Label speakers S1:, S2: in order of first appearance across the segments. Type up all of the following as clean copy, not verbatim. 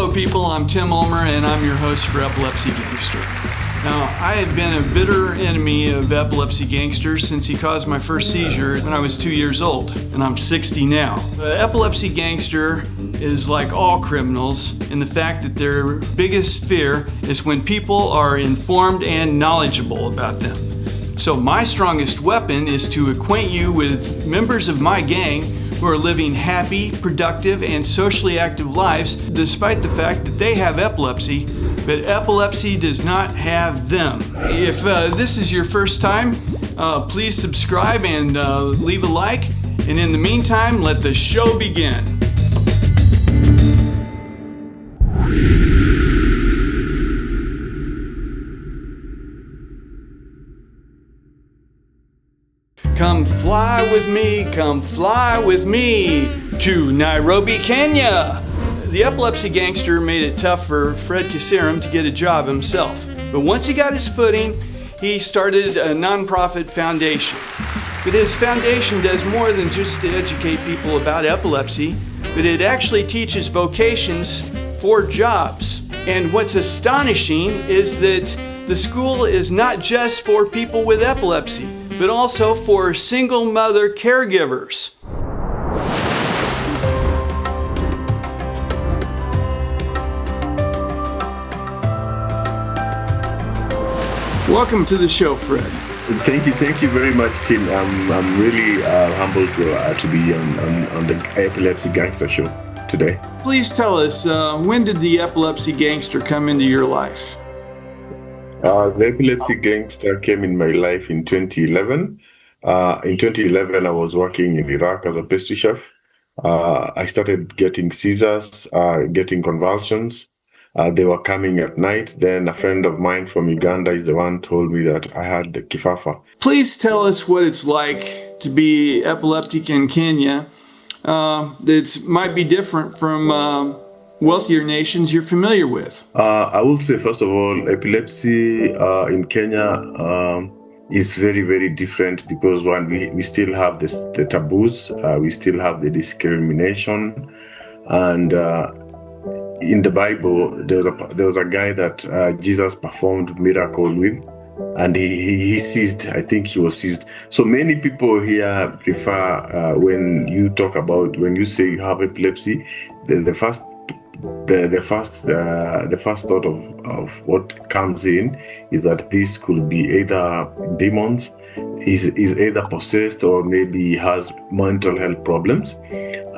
S1: Hello people, I'm Tim Ulmer and I'm your host for Epilepsy Gangster. Now, I have been a bitter enemy of Epilepsy Gangster since he caused my first seizure when I was 2 years old, and I'm 60 now. Epilepsy Gangster is like all criminals in the fact that their biggest fear is when people are informed and knowledgeable about them. So my strongest weapon is to acquaint you with members of my gang who are living happy, productive, and socially active lives despite the fact that they have epilepsy, but epilepsy does not have them. If this is your first time, please subscribe and leave a like, and in the meantime, let the show begin. Come fly with me to Nairobi, Kenya. The Epilepsy Gangster made it tough for Fred Kasiram to get a job himself. But once he got his footing, he started a nonprofit foundation. But his foundation does more than just to educate people about epilepsy, but it actually teaches vocations for jobs. And what's astonishing is that the school is not just for people with epilepsy, but also for single mother caregivers. Welcome to the show, Fred.
S2: Thank you very much, Tim. I'm really humbled to be on the Epilepsy Gangster show today.
S1: Please tell us, when did the Epilepsy Gangster come into your life?
S2: The Epilepsy Gangster came in my life in 2011. In 2011, I was working in Iraq as a pastry chef. I started getting seizures, getting convulsions. They were coming at night. Then a friend of mine from Uganda is the one told me that I had the kifafa.
S1: Please tell us what it's like to be epileptic in Kenya. It might be different from wealthier nations you're familiar with.
S2: I would say, first of all, epilepsy in Kenya is very, very different because one, we still have the taboos, we still have the discrimination, and in the Bible, there was a guy that Jesus performed miracle with, and he seized. I think he was seized. So many people here prefer when you say you have epilepsy, the first thought of what comes in is that this could be either demons, is either possessed, or maybe he has mental health problems.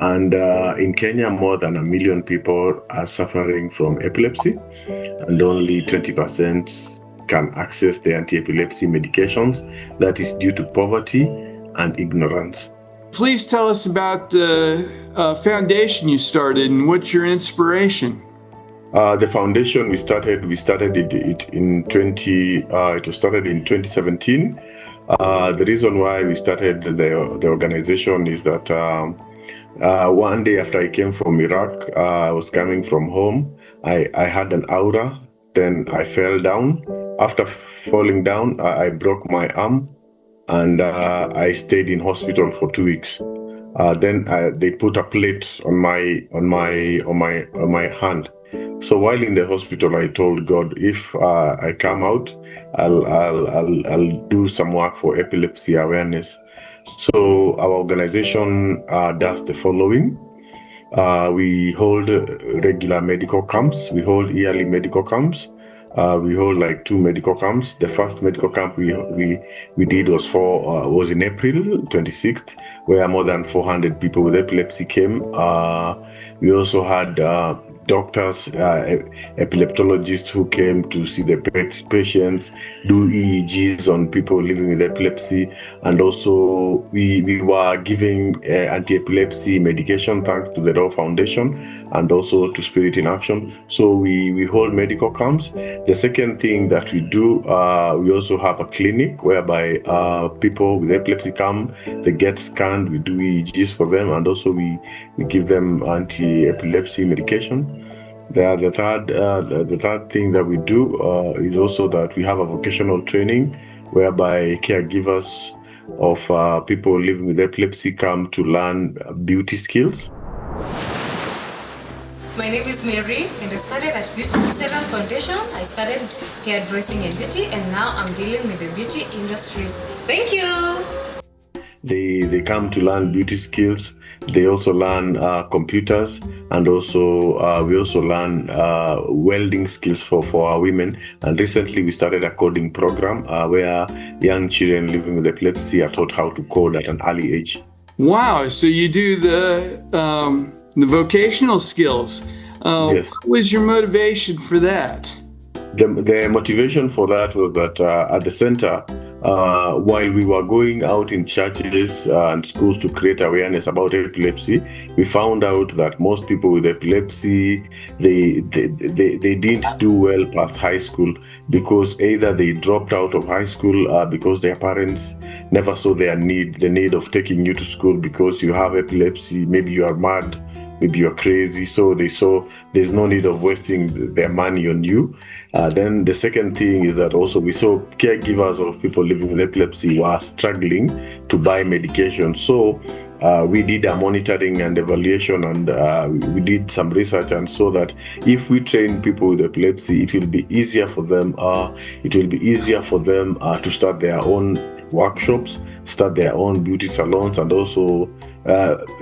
S2: And in Kenya, more than 1 million people are suffering from epilepsy, and only 20% can access the anti-epilepsy medications. That is due to poverty and ignorance.
S1: Please tell us about the foundation you started and what's your inspiration?
S2: The foundation we started it in 2017. The reason why we started the organization is that one day after I came from Iraq, I was coming from home. I had an aura. Then I fell down. After falling down, I broke my arm. And I stayed in hospital for 2 weeks. Then they put a plate on my hand. So while in the hospital, I told God, if I come out, I'll do some work for epilepsy awareness. So our organization does the following. We hold regular medical camps. We hold yearly medical camps. We hold like 2 medical camps. The first medical camp we did was in April 26th, where more than 400 people with epilepsy came. We also had doctors, epileptologists who came to see the patients, do EEGs on people living with epilepsy, and also we were giving anti-epilepsy medication thanks to the Law Foundation and also to Spirit in Action. So we hold medical camps. The second thing that we do, we also have a clinic whereby people with epilepsy come, they get scanned, we do EEGs for them, and also we give them anti-epilepsy medication. The third thing that we do is also that we have a vocational training whereby caregivers of people living with epilepsy come to learn beauty skills.
S3: My name is Mary, and I started at Beauty Serum Foundation. I started hairdressing and beauty, and now I'm dealing with the beauty industry. Thank you.
S2: They come to learn beauty skills. They also learn computers, and also we also learn welding skills for our women. And recently we started a coding program where young children living with epilepsy are taught how to code at an early age.
S1: Wow, so you do the vocational skills.
S2: Yes.
S1: What was your motivation for that?
S2: The motivation for that was that at the center, while we were going out in churches and schools to create awareness about epilepsy, we found out that most people with epilepsy, they didn't do well past high school because either they dropped out of high school because their parents never saw the need of taking you to school because you have epilepsy, maybe you are mad, maybe you're crazy, so they saw there's no need of wasting their money on you. Then the second thing is that also we saw caregivers of people living with epilepsy were struggling to buy medication. So we did a monitoring and evaluation, and we did some research and saw that if we train people with epilepsy, it will be easier for them. To start their own workshops, start their own beauty salons, and also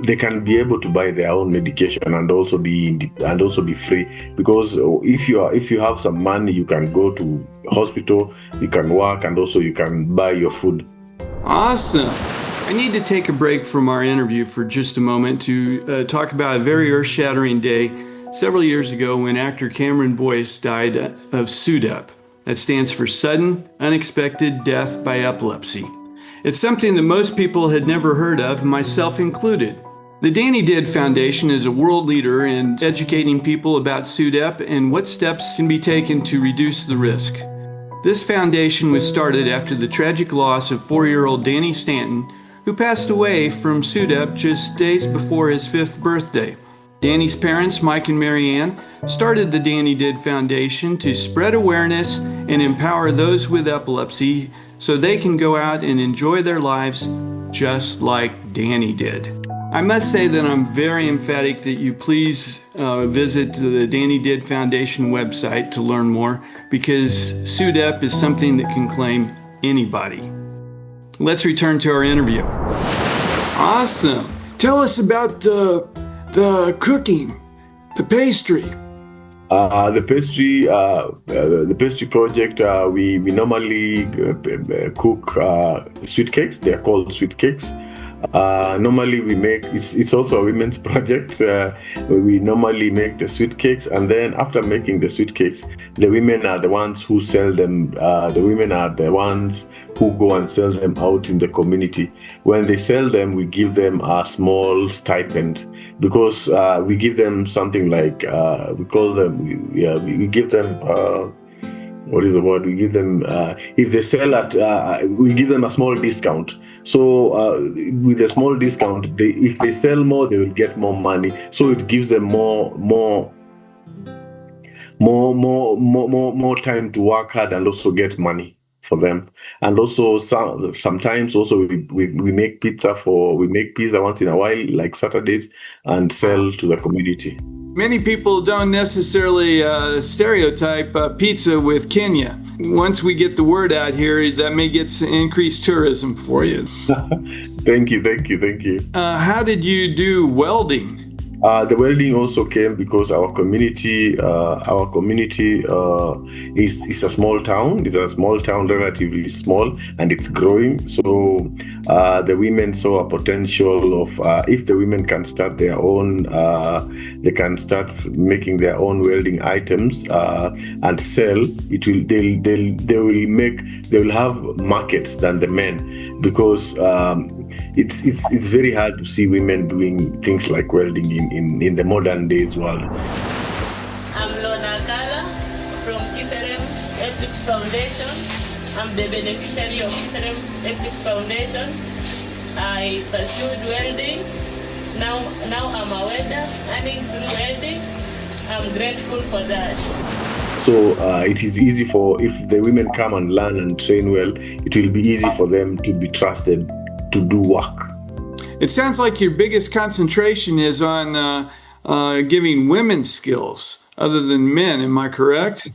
S2: they can be able to buy their own medication and also be free. Because if you have some money, you can go to hospital, you can work, and also you can buy your food.
S1: Awesome. I need to take a break from our interview for just a moment to talk about a very earth-shattering day several years ago when actor Cameron Boyce died of SUDEP. That stands for Sudden Unexpected Death by Epilepsy. It's something that most people had never heard of, myself included. The Danny Did Foundation is a world leader in educating people about SUDEP and what steps can be taken to reduce the risk. This foundation was started after the tragic loss of 4-year-old Danny Stanton, who passed away from SUDEP just days before his 5th birthday. Danny's parents, Mike and Marianne, started the Danny Did Foundation to spread awareness and empower those with epilepsy so they can go out and enjoy their lives just like Danny did. I must say that I'm very emphatic that you please visit the Danny Did Foundation website to learn more, because SUDEP is something that can claim anybody. Let's return to our interview. Awesome. Tell us about the cooking, the pastry.
S2: The pastry project, we normally cook sweet cakes. They're called sweet cakes. Normally we make, it's also a women's project. We normally make the sweet cakes, and then after making the sweet cakes, the women are the ones who sell them. The women are the ones who go and sell them out in the community. When they sell them, we give them a small stipend, because we give them something like, we give them, what is the word? We give them, if they sell at, we give them a small discount. So with a small discount, if they sell more, they will get more money. So it gives them more time to work hard and also get money for them. And also sometimes also we make pizza once in a while, like Saturdays, and sell to the community.
S1: Many people don't necessarily stereotype pizza with Kenya. Once we get the word out here, that may get some increased tourism for you.
S2: Thank you.
S1: How did you do welding?
S2: The welding also came because our community is a small town. It's a small town, relatively small, and it's growing. So the women saw a potential of if the women can start their own, they can start making their own welding items and sell. They will have market than the men, because it's very hard to see women doing things like welding in the modern days world.
S4: I'm Lona Kala from Kiserem Epilepsy Foundation. I'm the beneficiary of Kiserem Epilepsy Foundation. I pursued welding. Now I'm a welder, earning through welding. I'm grateful for that.
S2: So it is easy if the women come and learn and train well, it will be easy for them to be trusted to do work.
S1: It sounds like your biggest concentration is on giving women skills other than men. Am I correct?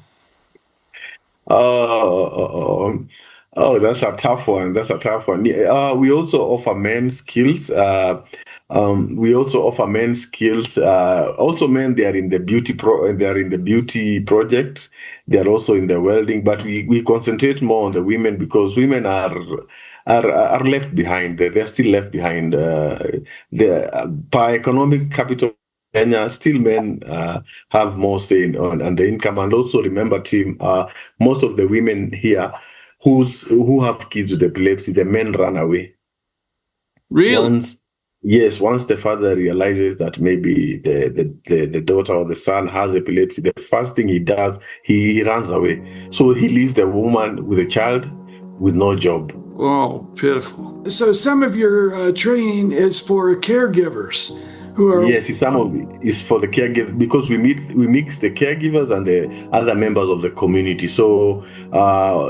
S2: That's a tough one. That's a tough one. Yeah, we also offer men skills. We also offer men skills. Also, men, they are in the they are in the beauty project. They are also in the welding, but we concentrate more on the women because women are left behind. They're still left behind. By economic capital, Kenya, still men have more say on the income. And also remember, Tim, most of the women here who have kids with epilepsy, the men run away.
S1: Really?
S2: Once the father realizes that maybe the daughter or the son has epilepsy, the first thing he does, he runs away. So he leaves the woman with a child with no job.
S1: Oh, pitiful. So some of your training is for caregivers who are...
S2: Yes, some of it is for the caregivers because we mix the caregivers and the other members of the community. So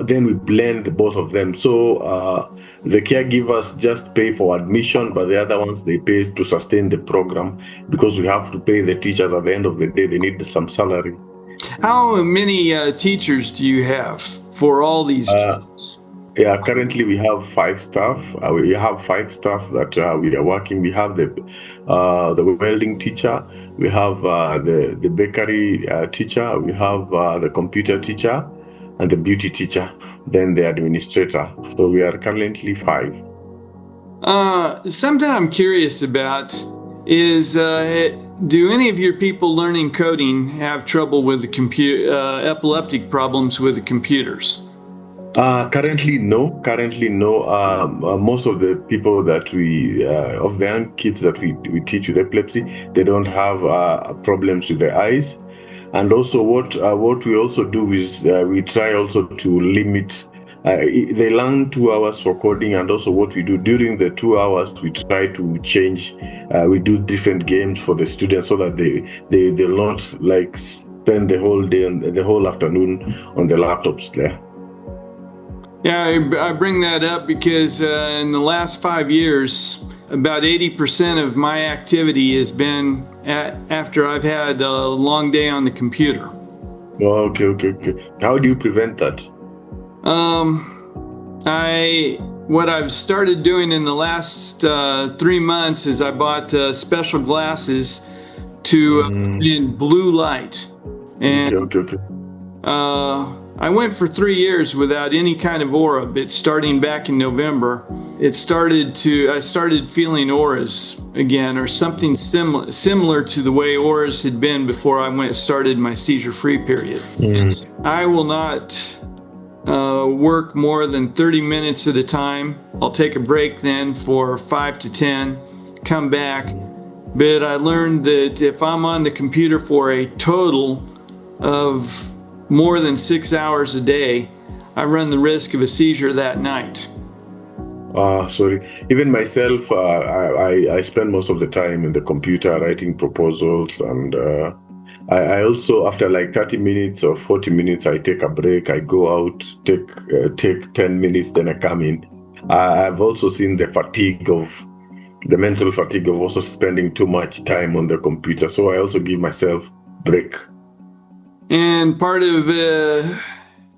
S2: then we blend both of them. So the caregivers just pay for admission, but the other ones, they pay to sustain the program because we have to pay the teachers at the end of the day. They need some salary.
S1: How many teachers do you have for all these jobs?
S2: Yeah, currently we have 5 staff. We have 5 staff that we are working. We have the welding teacher. We have the bakery teacher. We have the computer teacher and the beauty teacher. Then the administrator. So we are currently 5.
S1: Something I'm curious about is do any of your people learning coding have trouble with the epileptic problems with the computers?
S2: Currently, no. Most of the people that of the young kids that we teach with epilepsy, they don't have problems with the eyes. And also what we also do is we try also to limit, they learn 2 hours for coding, and also what we do during the 2 hours, we try to change, we do different games for the students so that they'll not like spend the whole day and the whole afternoon on the laptops there.
S1: Yeah, I bring that up because in the last 5 years, about 80% of my activity has been after I've had a long day on the computer.
S2: Oh, okay. How do you prevent that?
S1: What I've started doing in the last 3 months is I bought special glasses to in blue light. And
S2: okay.
S1: I went for 3 years without any kind of aura, but starting back in November, I started feeling auras again, or something similar to the way auras had been before I started my seizure-free period. I will not work more than 30 minutes at a time. I'll take a break then for 5 to 10, come back. But I learned that if I'm on the computer for a total of more than 6 hours a day, I run the risk of a seizure that night.
S2: Sorry. Even myself, I spend most of the time in the computer writing proposals, and I also, after like 30 minutes or 40 minutes, I take a break. I go out, take 10 minutes, then I come in. I've also seen the mental fatigue of also spending too much time on the computer. So I also give myself break.
S1: And part of,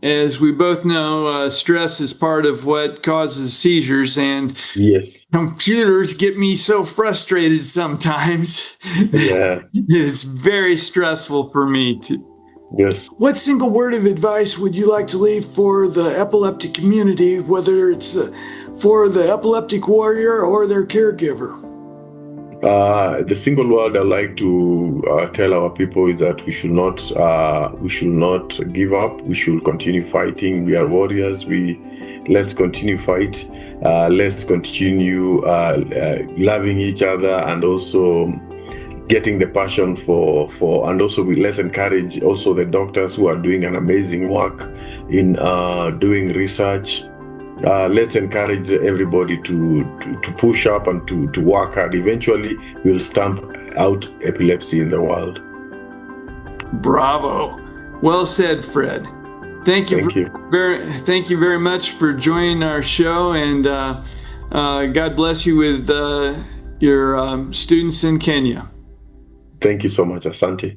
S1: as we both know, stress is part of what causes seizures. And
S2: yes,
S1: computers get me so frustrated sometimes.
S2: Yeah,
S1: It's very stressful for me too.
S2: Yes.
S1: What single word of advice would you like to leave for the epileptic community, whether it's for the epileptic warrior or their caregiver?
S2: The single word I'd like to tell our people is that we should not give up. We should continue fighting. We are warriors. Let's continue fight. Let's continue loving each other, and also getting the passion for and also let's encourage also the doctors who are doing an amazing work in doing research. Let's encourage everybody to push up and to work hard. Eventually, we'll stamp out epilepsy in the world.
S1: Bravo. Well said, Fred. Thank you very much for joining our show, and God bless you with your students in Kenya.
S2: Thank you so much, Asante.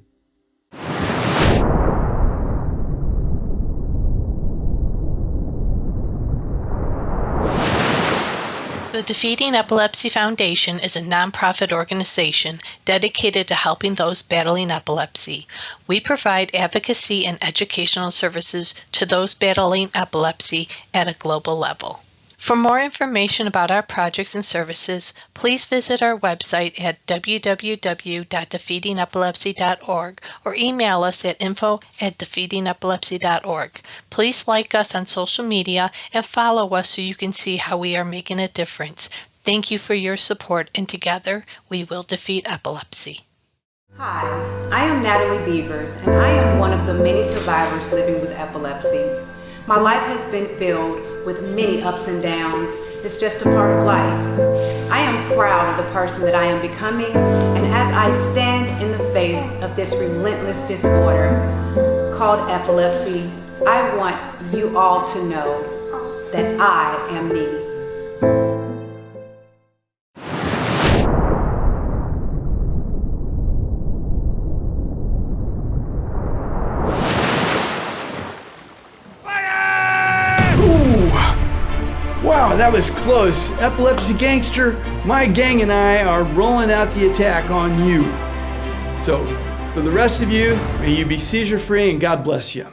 S5: The Defeating Epilepsy Foundation is a nonprofit organization dedicated to helping those battling epilepsy. We provide advocacy and educational services to those battling epilepsy at a global level. For more information about our projects and services, please visit our website at www.defeatingepilepsy.org or email us at info@defeatingepilepsy.org. Please like us on social media and follow us so you can see how we are making a difference. Thank you for your support, and together we will defeat epilepsy.
S6: Hi, I am Natalie Beavers, and I am one of the many survivors living with epilepsy. My life has been filled with many ups and downs. It's just a part of life. I am proud of the person that I am becoming, and as I stand in the face of this relentless disorder called epilepsy, I want you all to know that I am me.
S1: Wow, that was close. Epilepsy Gangster, my gang and I are rolling out the attack on you. So, for the rest of you, may you be seizure free and God bless you.